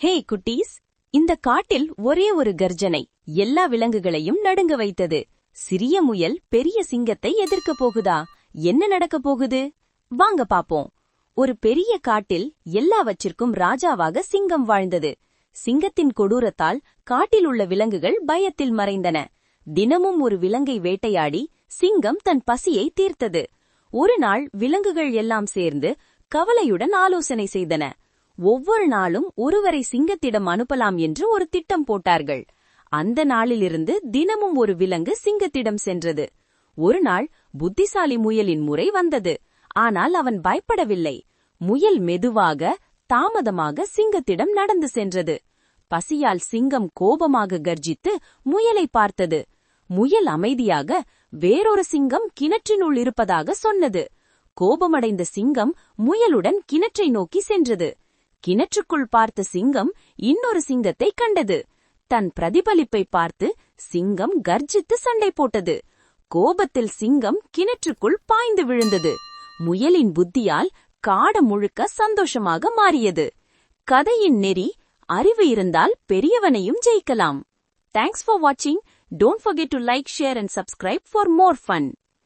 ஹே குட்டீஸ், இந்த காட்டில் ஒரே ஒரு கர்ஜனை எல்லா விலங்குகளையும் நடுங்க வைத்தது. சிறிய முயல் பெரிய சிங்கத்தை எதிர்க்க போகுதா? என்ன நடக்கப் போகுது? வாங்க பாப்போம். ஒரு பெரிய காட்டில் எல்லாவற்றிற்கும் ராஜாவாக சிங்கம் வாழ்ந்தது. சிங்கத்தின் கொடூரத்தால் காட்டில் உள்ள விலங்குகள் பயத்தில் மறைந்தன. தினமும் ஒரு விலங்கை வேட்டையாடி சிங்கம் தன் பசியை தீர்த்தது. ஒரு நாள் விலங்குகள் எல்லாம் சேர்ந்து கவலையுடன் ஆலோசனை செய்தன. ஒவ்வொரு நாளும் ஒருவரை சிங்கத்திடம் அனுப்பலாம் என்று ஒரு திட்டம் போட்டார்கள். அந்த நாளிலிருந்து தினமும் ஒரு விலங்கு சிங்கத்திடம் சென்றது. ஒரு நாள் புத்திசாலி முயலின் முறை வந்தது. ஆனால் அவன் பயப்படவில்லை. முயல் மெதுவாக தாமதமாக சிங்கத்திடம் நடந்து சென்றது. பசியால் சிங்கம் கோபமாக கர்ஜித்து முயலை பார்த்தது. முயல் அமைதியாக வேறொரு சிங்கம் கிணற்றினுள் இருப்பதாக சொன்னது. கோபமடைந்த சிங்கம் முயலுடன் கிணற்றை நோக்கி சென்றது. கிணற்றுக்குள் பார்த்த சிங்கம் இன்னொரு சிங்கத்தை கண்டது. தன் பிரதிபலிப்பை பார்த்து சிங்கம் கர்ஜித்து சண்டை போட்டது. கோபத்தில் சிங்கம் கிணற்றுக்குள் பாய்ந்து விழுந்தது. முயலின் புத்தியால் காடு முழுக்க சந்தோஷமாக மாறியது. கதையின் நெறி: அறிவு இருந்தால் பெரியவனையும் ஜெயிக்கலாம். தேங்க்ஸ் ஃபார் வாட்சிங். Don't forget to like, share and subscribe for more fun.